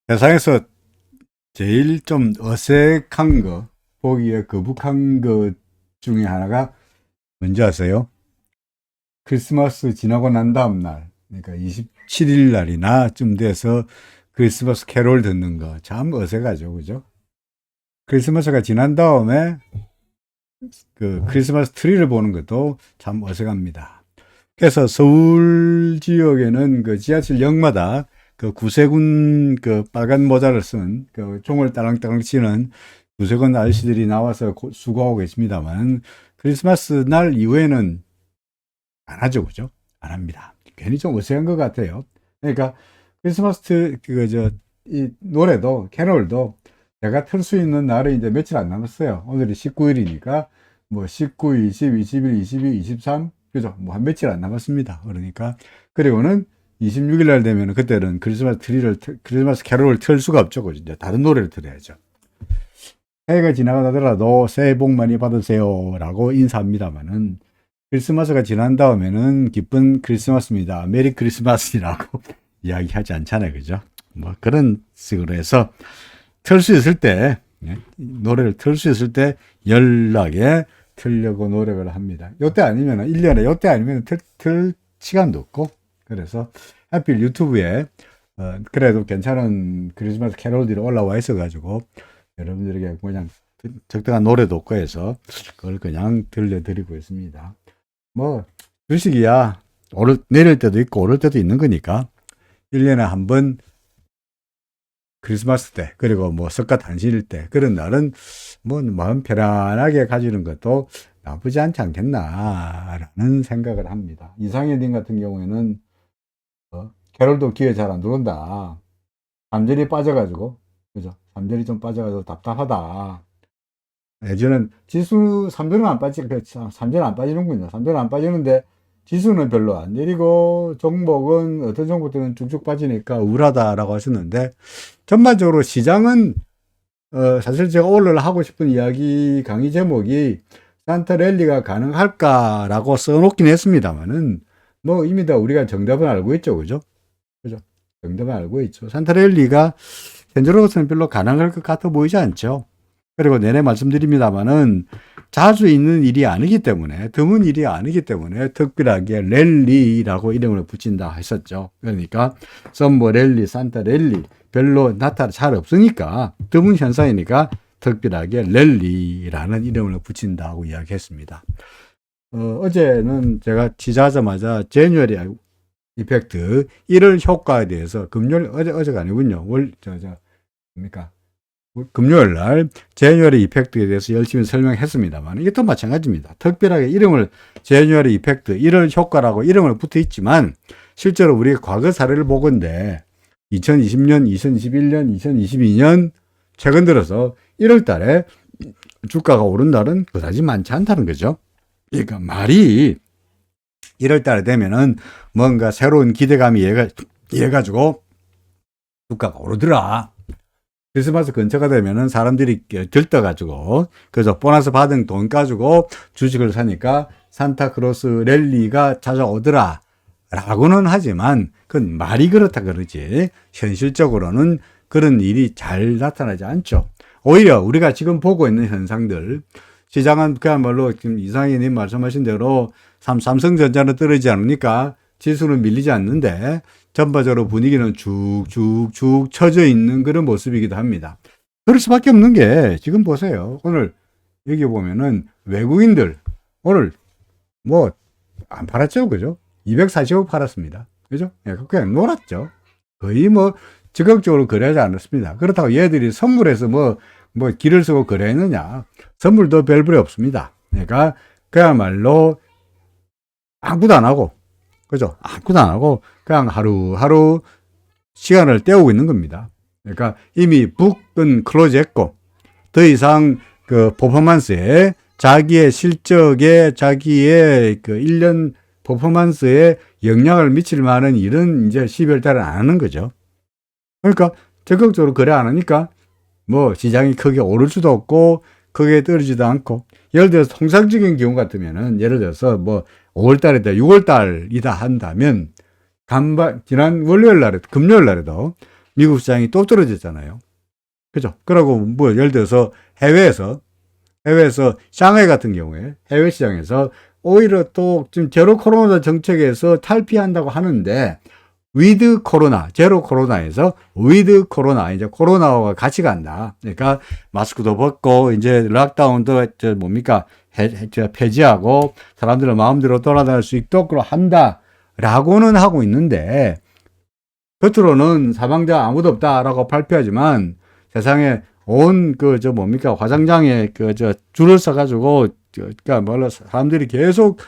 세상에서 제일 좀 어색한 거, 보기에 거북한 것 중에 하나가 뭔지 아세요? 크리스마스 지나고 난 다음 날, 그러니까 27일 날이나 쯤 돼서 크리스마스 캐롤 듣는 거 참 어색하죠, 그죠? 크리스마스가 지난 다음에 그 크리스마스 트리를 보는 것도 참 어색합니다. 그래서 서울 지역에는 그 지하철 역마다 그 구세군 그 빨간 모자를 쓴 그 종을 따랑따랑 치는 구세군 아저씨들이 나와서 수고하고 계십니다만 크리스마스 날 이후에는 안 하죠, 그죠? 안 합니다. 괜히 좀 어색한 것 같아요. 그러니까 크리스마스 이 노래도 캐롤도 내가 틀 수 있는 날이 이제 며칠 안 남았어요. 오늘이 19일이니까 뭐 19, 20, 21, 22, 23 그죠? 뭐 한 며칠 안 남았습니다. 그러니까 그리고는 26일 날 되면 그때는 크리스마스 캐롤을 틀 수가 없죠. 그죠? 이제 다른 노래를 틀어야죠. 해가 지나가더라도 새해 복 많이 받으세요 라고 인사합니다만은 크리스마스가 지난 다음에는 기쁜 크리스마스입니다. 메리 크리스마스라고 이야기하지 않잖아요. 그죠? 뭐 그런 식으로 해서 틀 수 있을 때, 노래를 틀 수 있을 때 연락에 틀려고 노력을 합니다. 요때 아니면, 1년에 요때 아니면 틀 시간도 없고, 그래서 하필 유튜브에, 그래도 괜찮은 크리스마스 캐롤들이 올라와 있어가지고, 여러분들에게 그냥 적당한 노래도 없고 해서, 그걸 그냥 들려드리고 있습니다. 뭐, 주식이야, 내릴 때도 있고, 오를 때도 있는 거니까, 1년에 한 번, 크리스마스 때, 그리고 뭐 석가탄신일 때, 그런 날은 뭐 마음 편안하게 가지는 것도 나쁘지 않지 않겠나라는 생각을 합니다. 이상현님 같은 경우에는, 캐롤도 귀에 잘 안 들어온다. 삼절이 빠져가지고, 그죠? 삼절이 좀 빠져가지고 답답하다. 예전엔 지수 3절은 안 빠지, 3절 안 빠지는군요. 3절 안 빠지는데 지수는 별로 안 내리고 종목은 어떤 종목들은 쭉쭉 빠지니까 우울하다라고 하셨는데 전반적으로 시장은 사실 제가 오늘 하고 싶은 이야기 강의 제목이 산타 랠리가 가능할까라고 써놓긴 했습니다만은 뭐 이미 다 우리가 정답은 알고 있죠, 그죠? 그죠? 정답은 알고 있죠. 산타 랠리가 현재로서는 별로 가능할 것 같아 보이지 않죠. 그리고 내내 말씀드립니다만은 자주 있는 일이 아니기 때문에, 드문 일이 아니기 때문에 특별하게 랠리라고 이름을 붙인다 했었죠. 그러니까 썸머 랠리, 산타 랠리 별로 잘 없으니까, 드문 현상이니까 특별하게 랠리라는 이름을 붙인다고 이야기했습니다. 어제는 제가 취재하자마자 제뉴얼리 이펙트 1월 효과에 대해서 어제가 아니군요. 뭡니까? 금요일 날 제뉴얼리 이펙트에 대해서 열심히 설명했습니다만 이게 또 마찬가지입니다. 특별하게 이름을 제뉴얼리 이펙트 1월 효과라고 이름을 붙어 있지만 실제로 우리가 과거 사례를 보건대 2020년, 2021년, 2022년 최근 들어서 1월 달에 주가가 오른 날은 그다지 많지 않다는 거죠. 그러니까 말이 1월 달에 되면은 뭔가 새로운 기대감이 얘가지고 주가가 오르더라. 크리스마스 근처가 되면은 사람들이 들떠가지고, 그래서 보너스 받은 돈 가지고 주식을 사니까 산타크로스 랠리가 찾아오더라. 라고는 하지만, 그건 말이 그렇다 그러지. 현실적으로는 그런 일이 잘 나타나지 않죠. 오히려 우리가 지금 보고 있는 현상들, 시장은 그야말로 지금 이상희님 말씀하신 대로 삼성전자는 떨어지지 않으니까 지수는 밀리지 않는데, 전반적으로 분위기는 쭉쭉쭉 처져 있는 그런 모습이기도 합니다. 그럴 수밖에 없는 게 지금 보세요. 오늘 여기 보면은 외국인들 오늘 뭐 안 팔았죠, 그죠? 240억 팔았습니다. 그죠? 그냥 놀았죠. 거의 뭐 적극적으로 거래하지 않았습니다. 그렇다고 얘들이 선물해서 뭐 길을 쓰고 거래했느냐? 선물도 별볼이 없습니다. 그러니까 그야말로 아무도 안 하고, 그죠? 아무도 안 하고 그냥 하루하루 시간을 때우고 있는 겁니다. 그러니까 이미 북은 클로즈 했고 더 이상 그 퍼포먼스에 자기의 실적에 자기의 그 1년 퍼포먼스에 영향을 미칠 만한 일은 이제 12월 달에 안 하는 거죠. 그러니까 적극적으로 거래 안 하니까 뭐 시장이 크게 오를 수도 없고 크게 떨어지지도 않고, 예를 들어서 통상적인 경우 같으면은 예를 들어서 뭐 5월 달이다 6월 달이다 한다면 지난 월요일 날에 금요일 날에도 미국 시장이 또 떨어졌잖아요. 그죠? 그러고 뭐 예를 들어서 해외에서 샹하이 같은 경우에 해외 시장에서 오히려 또 지금 제로 코로나 정책에서 탈피한다고 하는데 위드 코로나, 제로 코로나에서 위드 코로나, 이제 코로나와 같이 간다. 그러니까 마스크도 벗고 이제 락다운도 뭡니까? 폐지하고 사람들은 마음대로 돌아다닐 수 있도록 한다라고는 하고 있는데 겉으로는 사망자 아무도 없다라고 발표하지만 세상에 온 뭡니까? 화장장에 줄을 서가지고 그러니까 뭐라 사람들이 계속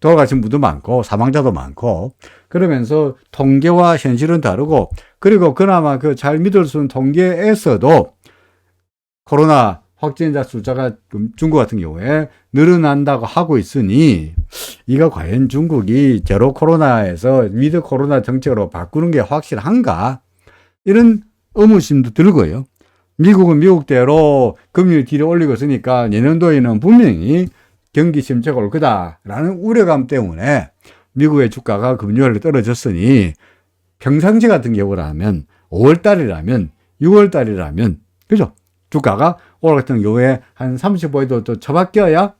돌아가신 분도 많고 사망자도 많고 그러면서 통계와 현실은 다르고 그리고 그나마 잘 믿을 수 있는 통계에서도 코로나 확진자 숫자가 중국 같은 경우에 늘어난다고 하고 있으니 이거 과연 중국이 제로 코로나에서 위드 코로나 정책으로 바꾸는 게 확실한가? 이런 의문심도 들고요. 미국은 미국대로 금리 뒤로 올리고 있으니까 내년도에는 분명히 경기 침체가 올 거다라는 우려감 때문에 미국의 주가가 금요일에 떨어졌으니 평상시 같은 경우라면 5월달이라면 6월달이라면 그죠? 주가가 오늘 같은 경우에 한 35에도 또 처박혀야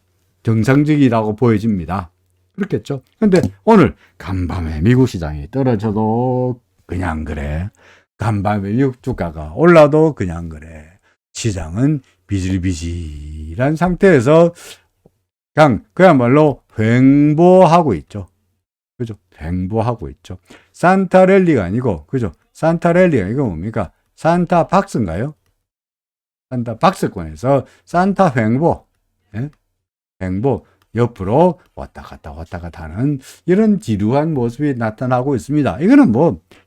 정상적이라고 보여집니다. 그렇겠죠? 근데 오늘 간밤에 미국 시장이 떨어져도 그냥 그래. 간밤에 미국 주가가 올라도 그냥 그래. 시장은 비질비질한 상태에서 그야말로 횡보하고 있죠. 그죠? 횡보하고 있죠. 산타랠리가 아니고, 그죠? 산타랠리가 이거 뭡니까? 산타박스인가요? 산타박스권에서 산타 횡보, 예? 횡보, 옆으로 왔다 갔다 하는 이런 지루한 모습이 나타나고 있습니다. 이거는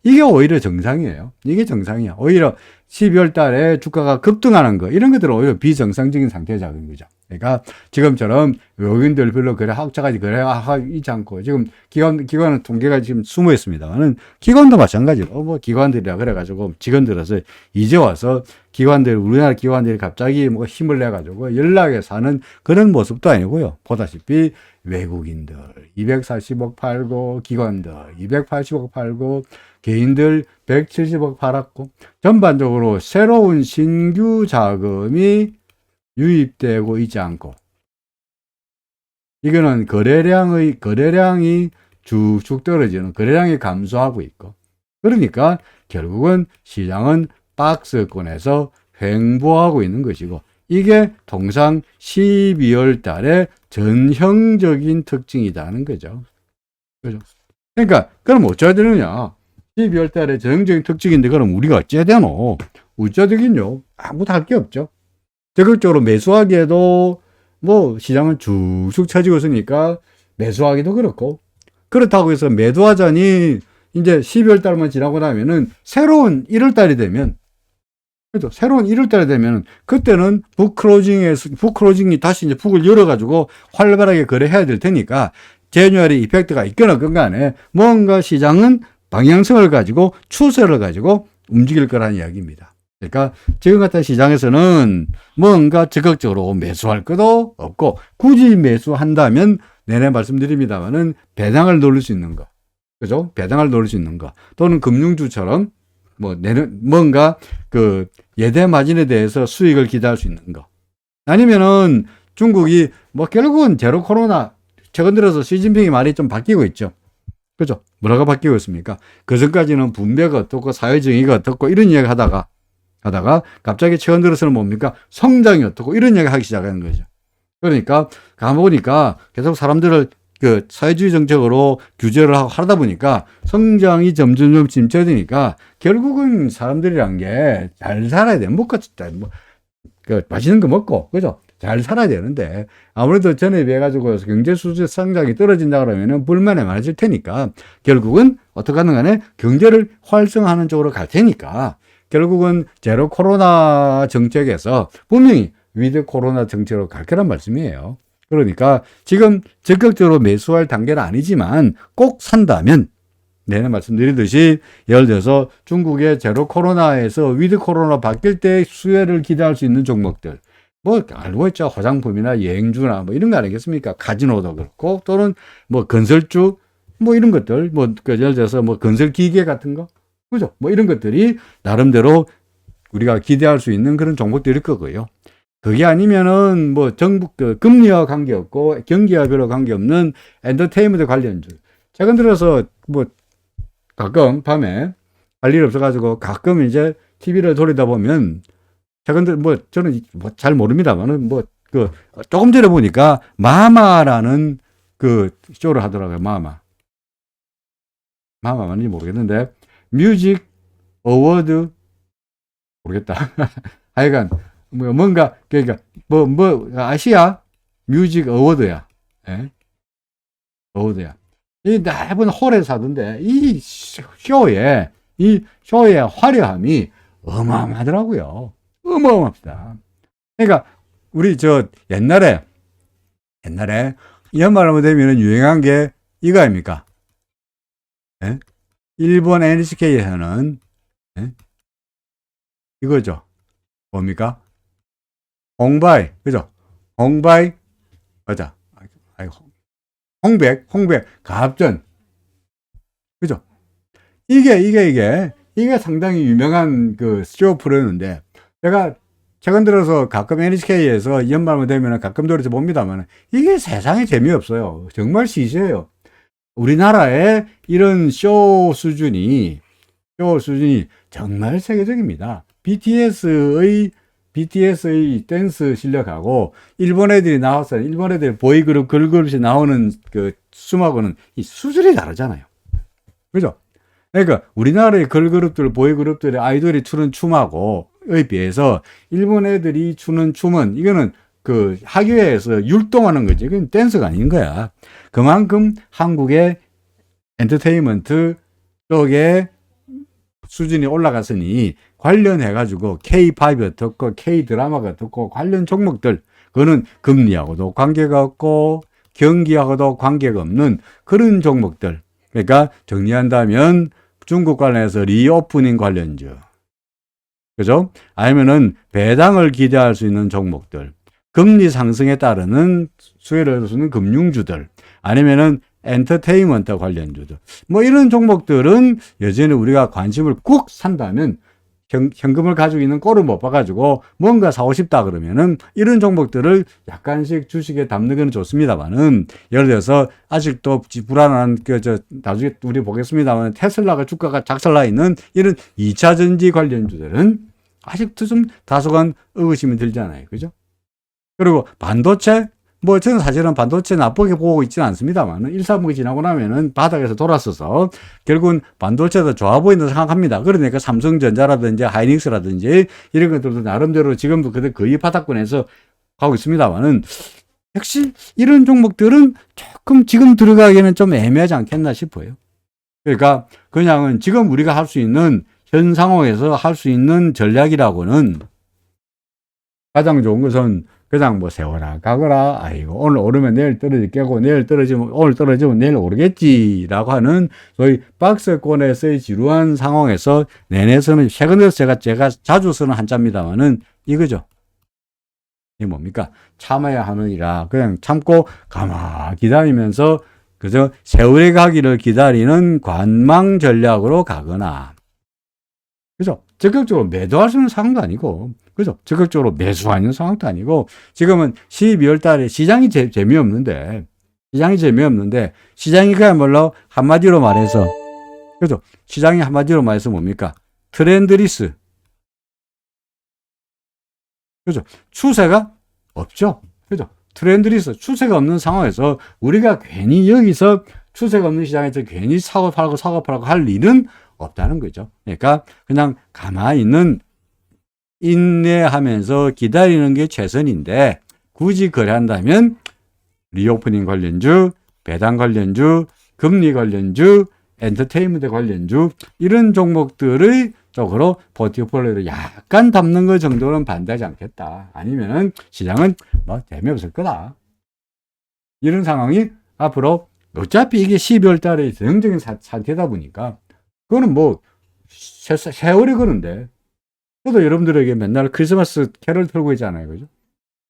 이게 오히려 정상이에요. 이게 정상이야. 오히려 12월 달에 주가가 급등하는 거, 이런 것들은 오히려 비정상적인 상태에 작은 거죠. 그러니까 지금처럼 외국인들 별로 그래 학자까지 그래 하지 않고 지금 기관은 통계가 지금 숨어 있습니다만은 기관도 마찬가지로 기관들이라 그래가지고 직원들어서 이제 와서 우리나라 기관들이 갑자기 힘을 내가지고 연락에 사는 그런 모습도 아니고요. 보다시피 외국인들 240억 팔고 기관들 280억 팔고 개인들 170억 팔았고 전반적으로 새로운 신규 자금이 유입되고 있지 않고 이거는 거래량이 쭉쭉 떨어지는 거래량이 감소하고 있고 그러니까 결국은 시장은 박스권에서 횡보하고 있는 것이고 이게 통상 12월 달에 전형적인 특징이라는 거죠. 그죠? 그러니까 그럼 어쩌야 되느냐? 12월 달에 전형적인 특징인데 그럼 우리가 어째야 되노? 어째야 되긴요? 아무것도 할 게 없죠. 적극적으로 매수하기에도 시장은 쭉쭉 쳐지고 있으니까 매수하기도 그렇고 그렇다고 해서 매도하자니 이제 12월 달만 지나고 나면은 새로운 1월 달이 되면 그때는 북클로징이 다시 이제 북을 열어가지고 활발하게 거래해야 될 테니까 제뉴얼이 이펙트가 있거나 간에 뭔가 시장은 방향성을 가지고 추세를 가지고 움직일 거라는 이야기입니다. 그러니까 지금 같은 시장에서는 뭔가 적극적으로 매수할 것도 없고 굳이 매수한다면 내내 말씀드립니다만은 배당을 노릴 수 있는 거, 그죠? 배당을 노릴 수 있는 거 또는 금융주처럼 뭔가 예대 마진에 대해서 수익을 기대할 수 있는 거 아니면은 중국이 결국은 제로 코로나 최근 들어서 시진핑이 말이 좀 바뀌고 있죠. 그죠? 뭐라고 바뀌고 있습니까? 그 전까지는 분배가 어떻고 사회정의가 어떻고 이런 이야기 하다가 갑자기 최근 들어서는 뭡니까? 성장이 어떻고 이런 이야기 하기 시작하는 거죠. 그러니까 가보니까 계속 사람들을 사회주의 정책으로 규제를 하다 보니까 성장이 점점 침체되니까 결국은 사람들이란 게 잘 살아야 돼. 맛있는 거 먹고, 그죠? 잘 살아야 되는데 아무래도 전에 비해 가지고 경제 수준 성장이 떨어진다 그러면은 불만이 많아질 테니까 결국은 어떻게 하는 간에 경제를 활성화하는 쪽으로 갈 테니까 결국은 제로 코로나 정책에서 분명히 위드 코로나 정책으로 갈 거란 말씀이에요. 그러니까 지금 적극적으로 매수할 단계는 아니지만 꼭 산다면 내내 말씀드리듯이 예를 들어서 중국의 제로 코로나에서 위드 코로나 바뀔 때 수혜를 기대할 수 있는 종목들 알고 있죠. 화장품이나 여행주나 이런 거 아니겠습니까? 카지노도 그렇고 또는 건설주 이런 것들 예를 들어서 건설 기계 같은 거 그죠? 뭐 이런 것들이 나름대로 우리가 기대할 수 있는 그런 종목들일 거고요. 그게 아니면은 뭐 정부 금리와 관계없고 경기와 별로 관계없는 엔터테인먼트 관련주. 최근 들어서 뭐 가끔 밤에 할 일 없어가지고 가끔 이제 TV를 돌리다 보면 최근 들 뭐 저는 뭐 잘 모릅니다만은 뭐 그 조금 전에 보니까 마마라는 그 쇼를 하더라고요. 마마 맞는지 모르겠는데 뮤직 어워드 모르겠다. 하여간 뭐 뭔가 그러니까 뭐 아시아 뮤직 어워드야. 예? 어워드야. 이 넓은 홀에서 하던데 이 쇼의 화려함이 어마어마하더라고요. 어마어마합니다. 그러니까 우리 저 옛날에 연말하면 되면 유행한 게 이거 아닙니까? 예? 일본 NHK에서는 예? 이거죠. 뭡니까? 홍바이, 그죠? 홍바이, 맞아. 홍백, 가합전, 그죠? 이게 상당히 유명한 그 쇼 프로였는데, 제가 최근 들어서 가끔 NHK에서 연말만 되면 가끔 돌아서 봅니다만, 이게 세상에 재미없어요. 정말 시시해요. 우리나라의 이런 쇼 수준이 정말 세계적입니다. BTS의 댄스 실력하고 일본 애들이 나와서 일본 애들 보이그룹 걸그룹이 나오는 그 춤하고는 이 수준이 다르잖아요. 그죠? 그러니까 우리나라의 걸그룹들, 보이그룹들의 아이돌이 추는 춤하고에 비해서 일본 애들이 추는 춤은 이거는 그 하교에서 율동하는 거지. 이건 댄스가 아닌 거야. 그만큼 한국의 엔터테인먼트 쪽에 수준이 올라갔으니 관련해가지고 K-팝이 어떻고 K-드라마가 어떻고 관련 종목들 그거는 금리하고도 관계가 없고 경기하고도 관계가 없는 그런 종목들. 그러니까 정리한다면 중국 관련해서 리오프닝 관련주, 그죠? 아니면은 배당을 기대할 수 있는 종목들, 금리 상승에 따르는 수혜를 얻을 수 있는 금융주들, 아니면은 엔터테인먼트 관련주들, 뭐 이런 종목들은 여전히 우리가 관심을 꾹 산다면 현금을 가지고 있는 꼴을 못 봐가지고 뭔가 사고 싶다 그러면은 이런 종목들을 약간씩 주식에 담는 건 좋습니다만은, 예를 들어서 아직도 불안한 나중에 우리 보겠습니다만 테슬라가 주가가 작살나 있는 이런 2차 전지 관련주들은 아직도 좀 다소간 의구심이 들잖아요. 그죠? 그리고 반도체, 뭐 저는 사실은 반도체 나쁘게 보고 있지는 않습니다만 1, 3분기 지나고 나면은 바닥에서 돌았어서 결국은 반도체도 좋아 보인다고 생각합니다. 그러니까 삼성전자라든지 하이닉스라든지 이런 것들도 나름대로 지금도 거의 바닥권에서 가고 있습니다만은, 역시 이런 종목들은 조금 지금 들어가기에는 좀 애매하지 않겠나 싶어요. 그러니까 그냥은 지금 우리가 할 수 있는 현 상황에서 할 수 있는 전략이라고는 가장 좋은 것은 그냥 뭐 세워라 가거라, 아이고 오늘 오르면 내일 떨어질 게고 내일 떨어지면 오늘 떨어지면 내일 오르겠지라고 하는 소위 박스권에서의 지루한 상황에서 내내서는, 최근에서 제가 자주 쓰는 한자입니다만은 이거죠. 이게 뭡니까? 참아야 하느니라. 그냥 참고 가만히 기다리면서 그저 세월의 가기를 기다리는 관망 전략으로 가거나, 그죠? 적극적으로 매도할 수 있는 상황도 아니고, 그죠? 적극적으로 매수하는 상황도 아니고, 지금은 12월 달에 시장이 재미없는데, 시장이 그야말로 한마디로 말해서, 그죠? 시장이 한마디로 말해서 뭡니까? 트렌드리스. 그죠? 추세가 없죠? 그죠? 트렌드리스, 추세가 없는 상황에서 우리가 괜히 여기서 추세가 없는 시장에서 괜히 사고 팔고 할 일은 없다는 거죠. 그러니까 그냥 가만히 있는, 인내하면서 기다리는 게 최선인데, 굳이 거래한다면 리오프닝 관련주, 배당 관련주, 금리 관련주, 엔터테인먼트 관련주, 이런 종목들의 쪽으로 포트폴리오를 약간 담는 것 정도는 반대하지 않겠다. 아니면은 시장은 뭐 재미없을 거다. 이런 상황이 앞으로, 어차피 이게 12월 달에 전형적인 상태다 보니까 그거는 뭐 세월이 그런데, 저도 여러분들에게 맨날 크리스마스 캐롤 틀고 있잖아요. 그죠?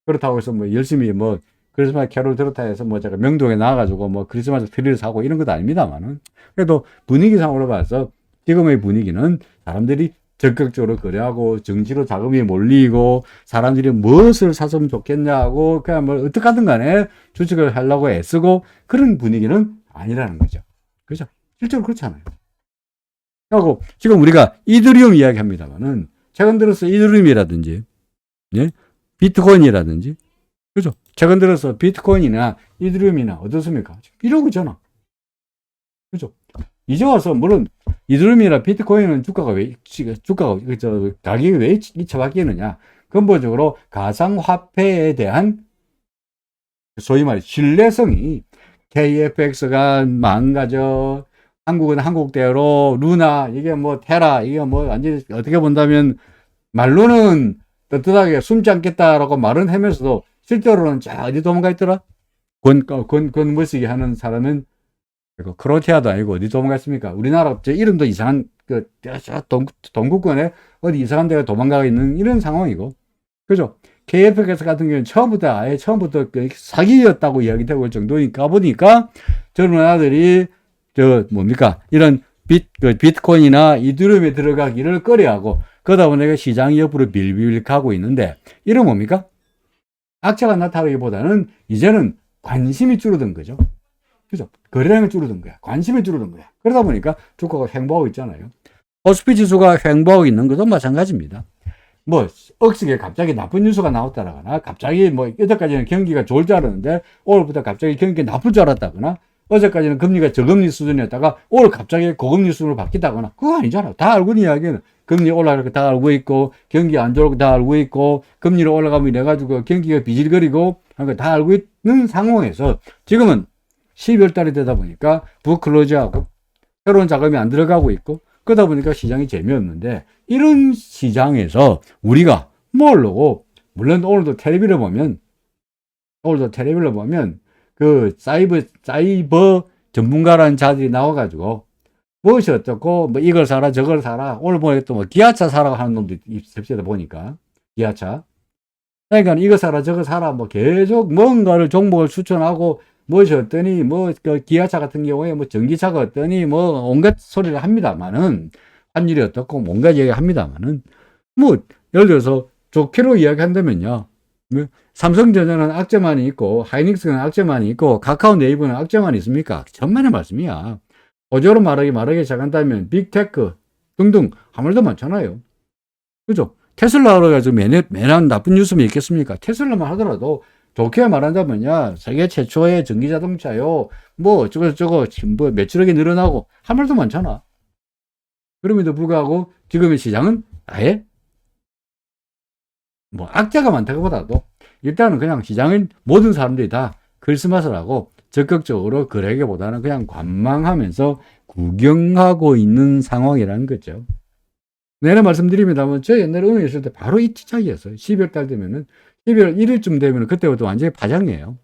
그렇다고 해서 뭐 열심히 뭐 크리스마스 캐롤 들었다 해서 뭐 제가 명동에 나와가지고 뭐 크리스마스 트리를 사고 이런 것도 아닙니다만은, 그래도 분위기상으로 봐서 지금의 분위기는 사람들이 적극적으로 거래하고 정치로 자금이 몰리고 사람들이 무엇을 사서면 좋겠냐고 그냥 뭐 어떡하든 간에 주식을 하려고 애쓰고 그런 분위기는 아니라는 거죠. 그죠? 실제로 그렇잖아요. 하고 지금 우리가 이더리움 이야기합니다만은 최근 들어서 이더리움이라든지 예? 비트코인이라든지 그죠? 최근 들어서 비트코인이나 이더리움이나 어떻습니까? 이러고 있잖아. 그죠? 이제 와서 물론 이더리움이나 비트코인은 주가가 가격이 왜 처박히느냐? 근본적으로 가상화폐에 대한 소위 말해 신뢰성이 KFX가 망가져 한국은 한국대로 루나 이게 뭐 테라 이게 뭐 완전히 어떻게 본다면 말로는 떳떳하게 숨지 않겠다라고 말은 하면서도 실제로는 자 어디 도망가 있더라? 권무식이 하는 사람은 크로아티아도 아니고 어디 도망갔습니까? 우리나라 이름도 이상한 동구권에 어디 이상한 데가 도망가 있는 이런 상황이고 그죠? KFX 같은 경우는 처음부터 사기였다고 이야기되고 있을 정도니까 보니까 저런 아들이 이런 비트코인이나 이더리움에 들어가기를 꺼려하고 그러다 보니까 시장이 옆으로 빌빌 가고 있는데 이런 뭡니까? 악재가 나타나기보다는 이제는 관심이 줄어든 거죠. 그죠? 거래량이 줄어든 거야. 관심이 줄어든 거야. 그러다 보니까 주가가 횡보하고 있잖아요. 코스피 지수가 횡보하고 있는 것도 마찬가지입니다. 뭐 억지게 갑자기 나쁜 뉴스가 나왔다거나 갑자기 뭐 여태까지는 경기가 좋을 줄 알았는데 오늘부터 갑자기 경기가 나쁠 줄 알았다거나 어제까지는 금리가 저금리 수준이었다가 오늘 갑자기 고금리 수준으로 바뀌다거나 그거 아니잖아. 다 알고 있는 이야기는 금리 올라갈 거 다 알고 있고 경기 안 좋을 거 다 알고 있고 금리를 올라가면 이래가지고 경기가 비질거리고 하는 거 다 알고 있는 상황에서 지금은 12월 달이 되다 보니까 북클로즈하고 새로운 자금이 안 들어가고 있고 그러다 보니까 시장이 재미없는데 이런 시장에서 우리가 모르고 물론 오늘도 텔레비를 보면 그 사이버 전문가라는 자들이 나와가지고 무엇이 어떻고 뭐 이걸 사라 저걸 사라 오늘 보니까 또 뭐 기아차 사라고 하는 놈도 있습니다 보니까 기아차 그러니까 이거 사라 저거 사라 뭐 계속 뭔가를 종목을 추천하고 무엇이 어떠니 그 기아차 같은 경우에 뭐 전기차가 어떠니 뭐 온갖 소리를 합니다만은 환율이 어떻고 뭔가 얘기합니다만은 뭐 예를 들어서 좋게로 이야기한다면요 삼성전자는 악재만이 있고 하이닉스는 악재만이 있고 카카오 네이버는 악재만이 있습니까? 천만의 말씀이야. 어조로 말하기 시작한다면 빅테크 등등 아무 말도 많잖아요. 그죠? 테슬라로 가지고 매년 나쁜 뉴스만 있겠습니까? 테슬라만 하더라도 좋게 말한다면야 세계 최초의 전기자동차요 뭐 저거 뭐 매출액이 늘어나고 할 말도 많잖아. 그럼에도 불구하고 지금의 시장은 아예 뭐 악재가 많다기보다도 일단은 그냥 시장은 모든 사람들이 다 크리스마스를 하고 적극적으로 거래하기보다는 그냥 관망하면서 구경하고 있는 상황이라는 거죠. 내내 말씀드립니다만 저 옛날에 은행에 있을 때 바로 이 시작이었어요. 12월 달 되면은 12월 1일쯤 되면은 그때부터 완전히 파장이에요.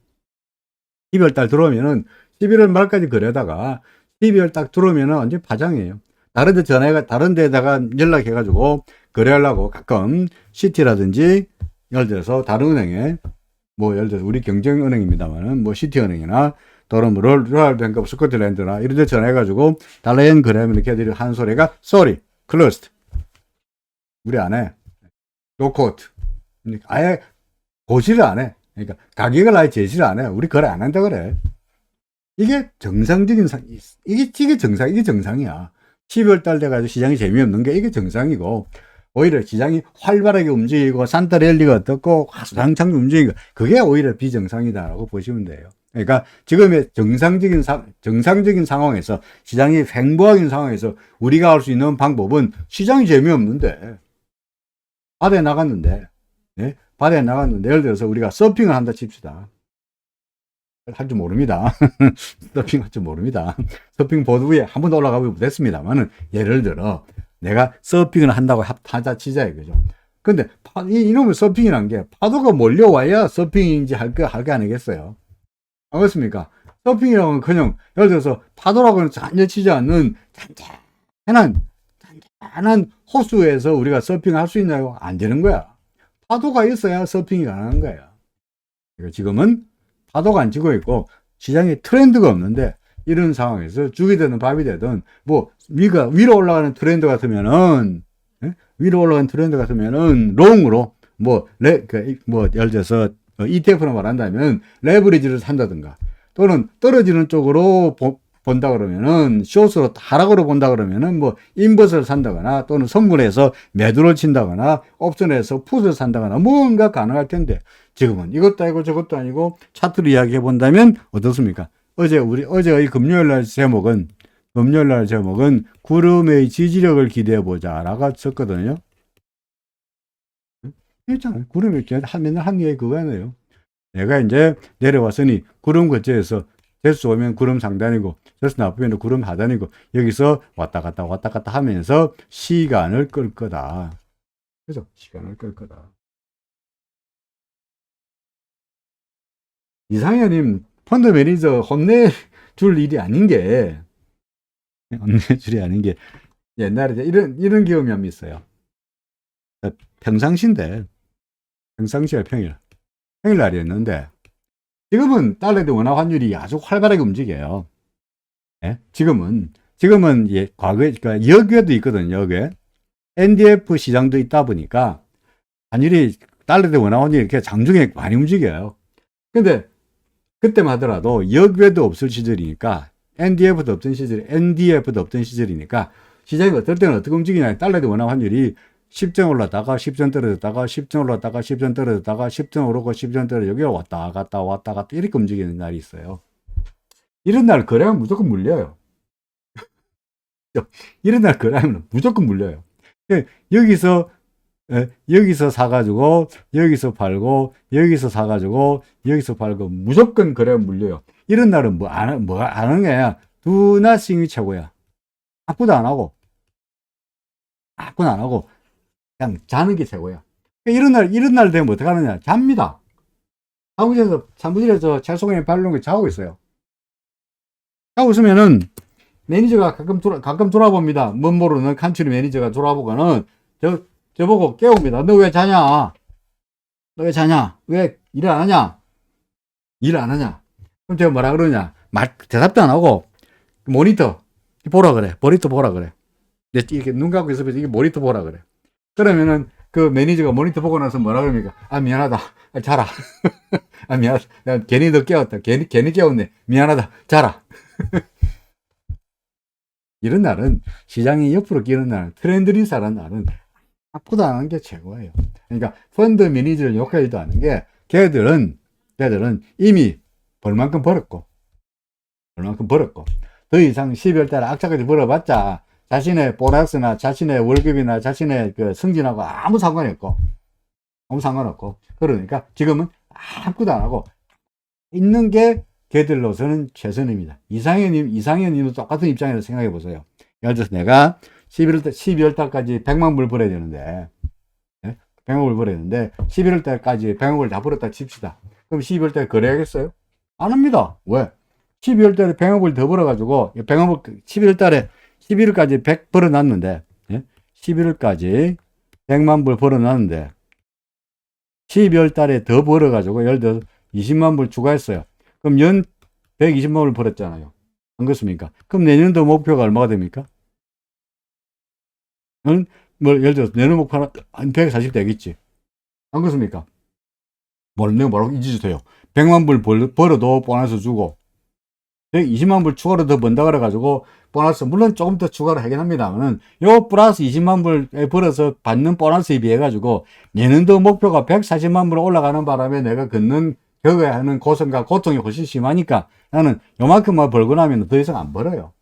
12월 달 들어오면은 11월 말까지 거래하다가 12월 딱 들어오면은 완전히 파장이에요. 다른 데다가 연락해가지고 거래하려고 가끔 시티라든지 예를 들어서 다른 은행에 뭐 예를 들어서 우리 경쟁은행입니다만은 뭐 시티은행이나 또는 뭐 로얄뱅크 오브 스코틀랜드나 이런 데 전화해가지고 달러엔 거래하면 걔들이 하는 소리가 sorry, closed. 우리 안 해. no quote. 아예 고지를 안 해. 그러니까 가격을 아예 제시를 안 해. 우리 거래 안 한다 그래. 이게 정상적인 이게 정상이야. 12월 달 돼가지고 시장이 재미없는 게 이게 정상이고 오히려 시장이 활발하게 움직이고 산타랠리가 어떻고 화수당창 움직이고 그게 오히려 비정상이다라고 보시면 돼요. 그러니까 지금의 정상적인 상황에서 시장이 횡보하는 상황에서 우리가 할 수 있는 방법은 시장이 재미없는데 바다에 나갔는데 예를 들어서 우리가 서핑을 한다 칩시다. 할 줄 모릅니다. 서핑 할 줄 모릅니다. 서핑 보드 위에 한 번도 올라가보지 못했습니다만은 예를 들어 내가 서핑을 한다고 하자 치자 이거죠. 근데 이놈의 서핑이란 게 파도가 몰려와야 서핑인지 할 게 아니겠어요. 안 그렇습니까? 서핑이라고는 그냥 예를 들어서 파도라고는 전혀 치지 않는 잔잔한 호수에서 우리가 서핑할 수 있나요? 안 되는 거야. 파도가 있어야 서핑이 가능한 거야. 지금은 파도가 안 치고 있고 시장에 트렌드가 없는데 이런 상황에서 죽이 되든 밥이 되든 뭐 위로 올라가는 트렌드 같으면은 위로 올라가는 트렌드 같으면은 롱으로 뭐 예를 들어서 ETF로 말한다면 레버리지를 산다든가 또는 떨어지는 쪽으로 본다 그러면은 숏으로 하락으로 본다 그러면은 뭐 인버스를 산다거나 또는 선물해서 매도를 친다거나 옵션에서 풋을 산다거나 뭔가 가능할 텐데 지금은 이것도 아니고 저것도 아니고 차트를 이야기해 본다면 어떻습니까? 어제의 금요일 날 제목은 구름의 지지력을 기대해 보자라고 썼거든요. 있잖아요. 구름이 맨날 한 얘기 그거네요. 내가 이제 내려왔으니 구름 거치에서 재수 오면 구름 상단이고 재수 나쁘면 구름 하단이고 여기서 왔다 갔다 하면서 시간을 끌 거다. 그죠? 시간을 끌 거다. 이상현님 펀드 매니저 혼내줄 일이 아닌 게 옛날에 이런 경험이 한번 있어요. 평상시인데 평상시가 평일날이었는데 지금은 달러에 대한 원화 환율이 아주 활발하게 움직여요. 예? 지금은 예, 과거에 그러니까 여기에도 있거든요. 여기에 NDF 시장도 있다 보니까 환율이 달러에 대한 원화 환율이 이렇게 장중에 많이 움직여요. 근데 그때만 하더라도 여기에도 없을 시절이니까 NDF도 없던 시절이니까 시장이 어떨 때는 어떻게 움직이냐 달러에 대한 원화 환율이 10전 올랐다가 10전 떨어졌다가 10전 올랐다가 10전 떨어졌다가 10전 오르고 10전 떨어져 여기 왔다 갔다 이렇게 움직이는 날이 있어요. 이런 날 거래하면 무조건 물려요. 이런 날 거래하면 무조건 물려요. 여기서 사가지고 여기서 팔고 여기서 사가지고 여기서 팔고 무조건 거래하면 물려요. 이런 날은 뭐 안 하는 거야. Do nothing이 최고야. 아무것도 안 하고 그냥 자는 게 최고야. 이런 날 되면 어떻게 하느냐? 잡니다. 사무실에서 채소에 발놓은 거 자고 있어요. 자고 있으면은 매니저가 가끔 돌아봅니다. 뭔 모르는 칸츄리 매니저가 돌아보고는 저보고 깨웁니다. 너 왜 자냐? 왜 일 안 하냐? 그럼 제가 뭐라 그러냐? 대답도 안 하고 모니터 보라 그래. 이렇게 눈 감고 있으면 이게 모니터 보라 그래. 그러면은 그 매니저가 모니터 보고 나서 뭐라 그럽니까? 아, 미안하다. 자라. 아, 미안하다. 내가 괜히 너 깨웠다. 괜히 깨웠네. 미안하다. 자라. 이런 날은 시장이 옆으로 끼는 날, 트렌드 리사라는 날은 아무것도 안 하는 게 최고예요. 그러니까 펀드 매니저를 욕하지도 않은 게 걔들은 이미 벌 만큼 벌었고 더 이상 12월 달에 악착같이 벌어봤자 자신의 보너스나 자신의 월급이나 자신의 그 승진하고 아무 상관이 없고 그러니까 지금은 아무것도 안 하고 있는 게 걔들로서는 최선입니다. 이상현님도 똑같은 입장에서 생각해 보세요. 예를 들어서 내가 12월 달까지 100만 불 벌어야 되는데 100만 불 벌어야 되는데 11월 달까지 100억을 다 벌었다 칩시다. 그럼 12월 달에 거래하겠어요? 안 합니다. 왜? 12월 달에 100억을 더 벌어가지고 100억을 11월 달에 11월까지 100 벌어놨는데 11월까지 100만 불 벌어놨는데 12월 달에 더 벌어가지고 예를 들어서 20만 불 추가했어요. 그럼 연 120만 불 벌었잖아요. 안 그렇습니까? 그럼 내년도 목표가 얼마가 됩니까? 뭐 예를 들어서 내년 목표는 한 140 되겠지. 안 그렇습니까? 내가 뭐라고 잊어주세요. 100만 불 벌어도 보너스 주고 120만 불 추가로 더 번다 그래가지고 보너스 물론 조금 더 추가로 하긴 합니다만은 요 플러스 20만 불 벌어서 받는 보너스에 비해 가지고 내년도 목표가 140만 불 올라가는 바람에 내가 겪어야 하는 고생과 고통이 훨씬 심하니까 나는 요만큼만 벌고 나면 더 이상 안 벌어요.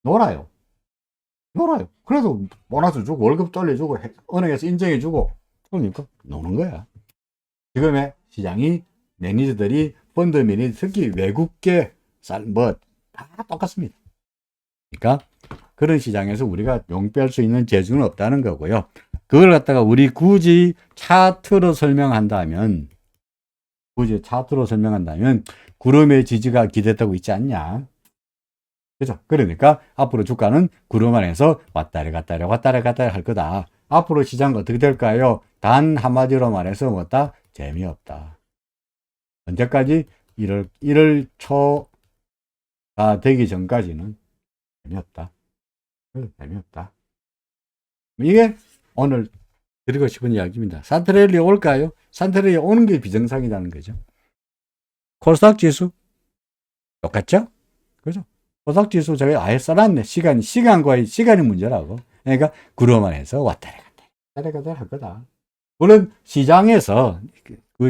놀아요. 그래도 보너스 주고 월급 돌려주고 은행에서 인정해주고 그러니까 노는 거야. 지금의 시장이 매니저들이 펀드 매니저 특히 외국계 다 똑같습니다. 그러니까 그런 시장에서 우리가 용빼할 수 있는 재주는 없다는 거고요. 그걸 갖다가 우리 굳이 차트로 설명한다면 구름의 지지가 기대되고 있지 않냐. 그죠? 그러니까 앞으로 주가는 구름 안에서 왔다리 갔다리 할 거다. 앞으로 시장 어떻게 될까요? 단 한마디로 말해서 뭐다? 재미없다. 언제까지? 1월 초 다 되기 전까지는 재미없다. 재미없다. 이게 오늘 드리고 싶은 이야기입니다. 산트랠리 올까요? 산트랠리 오는 게 비정상이라는 거죠. 코스닥 지수 똑같죠? 그죠? 코스닥 지수 제가 아예 써놨네. 시간이 문제라고. 그러니까 구로만 해서 왔다리 갔다 할 거다. 물론 시장에서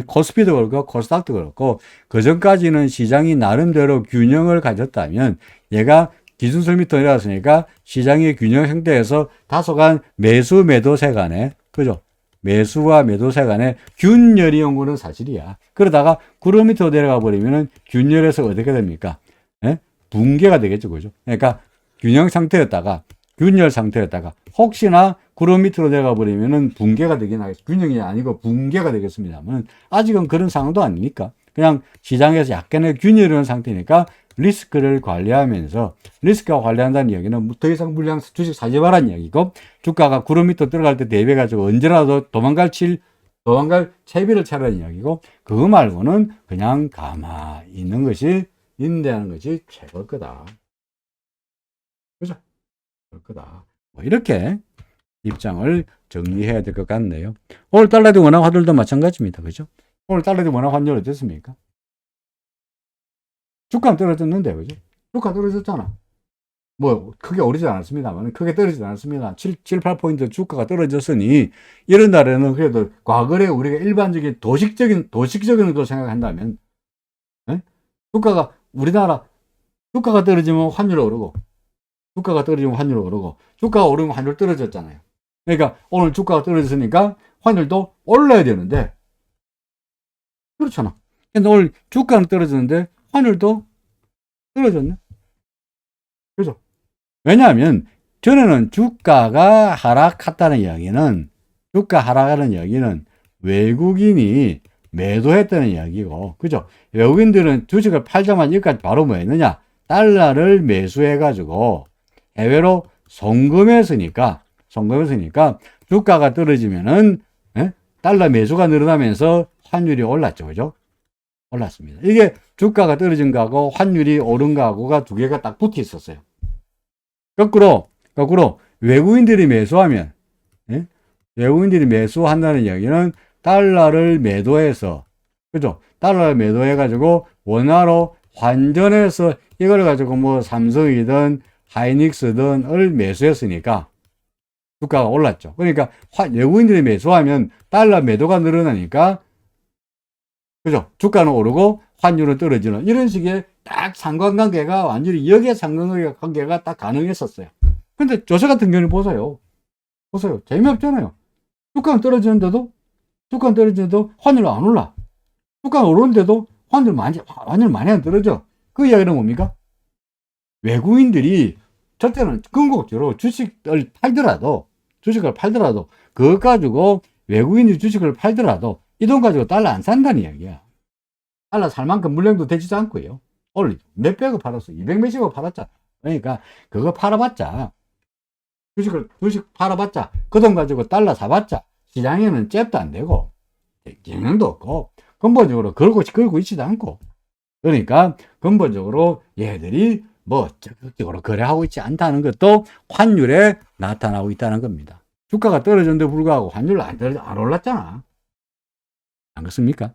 코스피도 그렇고 코스닥도 그렇고 그 전까지는 시장이 나름대로 균형을 가졌다면 얘가 기준선 밑으로 내려왔으니까 시장의 균형 형태에서 다소간 매수 매도세 간에 그죠? 매수와 매도세 간에 균열이 온 거는 사실이야. 그러다가 구름 밑으로 내려가 버리면은 균열에서 어떻게 됩니까? 예? 붕괴가 되겠죠. 그죠? 그러니까 균형 상태였다가 균열 상태였다가 혹시나 구름 밑으로 내려가 버리면은 붕괴가 되긴 하겠죠. 균형이 아니고 붕괴가 되겠습니다만 아직은 그런 상황도 아니니까 그냥 시장에서 약간의 균열이 온 상태니까 리스크를 관리하면서 리스크가 관리한다는 이야기는 더 이상 물량 주식 사지 말라는 이야기고 주가가 구름 밑으로 들어갈 때 대비해가지고 언제라도 도망갈 채비를 차라는 이야기고 그거 말고는 그냥 가만히 있는 것이 인대하는 것이 최고일 거다. 그죠? 그럴 거다. 뭐 이렇게 입장을 정리해야 될 것 같네요. 오늘 달러도 원화 환율도 마찬가지입니다. 그죠? 오늘 달러도 원화 환율 어땠습니까? 주가는 떨어졌는데, 그죠? 주가 떨어졌잖아. 뭐, 크게 오르지 않았습니다만, 크게 떨어지지 않았습니다. 7, 8포인트 주가가 떨어졌으니, 이런 날에는 그래도 과거에 우리가 일반적인 도식적인 걸 생각한다면, 에? 주가가, 우리나라, 주가가 떨어지면 환율이 오르고, 주가가 떨어지면 환율이 오르고, 주가가 오르면 환율 떨어졌잖아요. 그러니까 오늘 주가가 떨어졌으니까 환율도 올라야 되는데, 그렇잖아. 근데 오늘 주가는 떨어졌는데, 환율도 떨어졌네. 그죠? 왜냐하면 전에는 주가가 하락했다는 이야기는 주가 하락하는 이야기는 외국인이 매도했다는 이야기고, 그죠? 외국인들은 주식을 팔자마자 여기까지 바로 뭐 했느냐? 달러를 매수해가지고 해외로 송금했으니까 주가가 떨어지면은 달러 매수가 늘어나면서 환율이 올랐죠. 그죠? 올랐습니다. 이게 주가가 떨어진 거하고 환율이 오른 거하고가 두 개가 딱 붙어 있었어요. 거꾸로 외국인들이 매수하면 외국인들이 매수한다는 이야기는 달러를 매도해서 그죠? 달러를 매도해 가지고 원화로 환전해서 이걸 가지고 뭐 삼성이든 하이닉스든을 매수했으니까 주가가 올랐죠. 그러니까 외국인들이 매수하면 달러 매도가 늘어나니까 그죠? 주가는 오르고 환율은 떨어지는 이런 식의 딱 상관관계가 완전히 역의 상관관계가 딱 가능했었어요. 근데 조세 같은 경우는 보세요. 재미없잖아요. 주가는 떨어지는데도 환율은 안 올라. 주가는 오르는데도 환율 많이 안 떨어져. 그 이야기는 뭡니까? 외국인들이 저때는 궁극적으로 주식을 팔더라도 그거 가지고 외국인이 주식을 팔더라도 이 돈 가지고 달러 안 산다는 이야기야. 달러 살 만큼 물량도 되지도 않고요. 오늘 몇백억 팔았어. 200몇십억 팔았잖아. 그러니까 그거 팔아봤자 주식 팔아봤자 그 돈 가지고 달러 사봤자 시장에는 잽도 안 되고 영향도 없고 근본적으로 걸고 있지도 않고 그러니까 근본적으로 얘들이 뭐 적극적으로 거래하고 있지 않다는 것도 환율에 나타나고 있다는 겁니다. 주가가 떨어졌는데 불구하고 환율은 안 올랐잖아. 안 그렇습니까?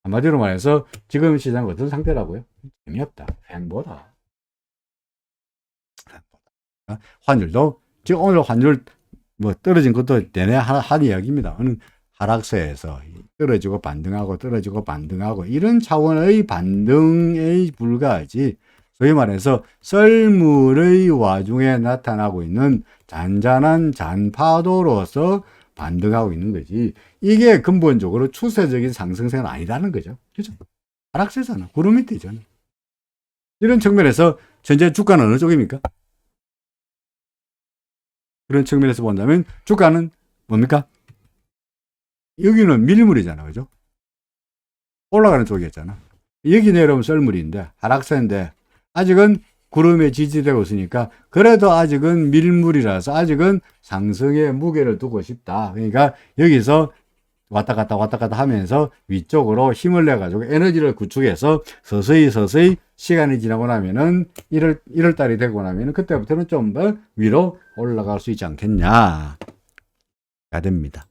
한마디로 말해서 지금 시장은 어떤 상태라고요? 재미없다. 행보다. 환율도 지금 오늘 환율 뭐 떨어진 것도 내내 한 이야기입니다. 하락세에서 떨어지고 반등하고 이런 차원의 반등에 불과하지 소위 말해서 썰물의 와중에 나타나고 있는 잔잔한 잔파도로서 반등하고 있는 거지. 이게 근본적으로 추세적인 상승세는 아니다는 거죠. 그죠? 하락세잖아. 구름 밑이잖아. 이런 측면에서 현재 주가는 어느 쪽입니까? 그런 측면에서 본다면 주가는 뭡니까? 여기는 밀물이잖아. 그죠? 올라가는 쪽이었잖아. 여기 내려오면 썰물인데 하락세인데 아직은 구름에 지지되고 있으니까 그래도 아직은 밀물이라서 아직은 상승의 무게를 두고 싶다. 그러니까 여기서 왔다 갔다 하면서 위쪽으로 힘을 내가지고 에너지를 구축해서 서서히 시간이 지나고 나면은 1월 달이 되고 나면은 그때부터는 좀 더 위로 올라갈 수 있지 않겠냐가 됩니다.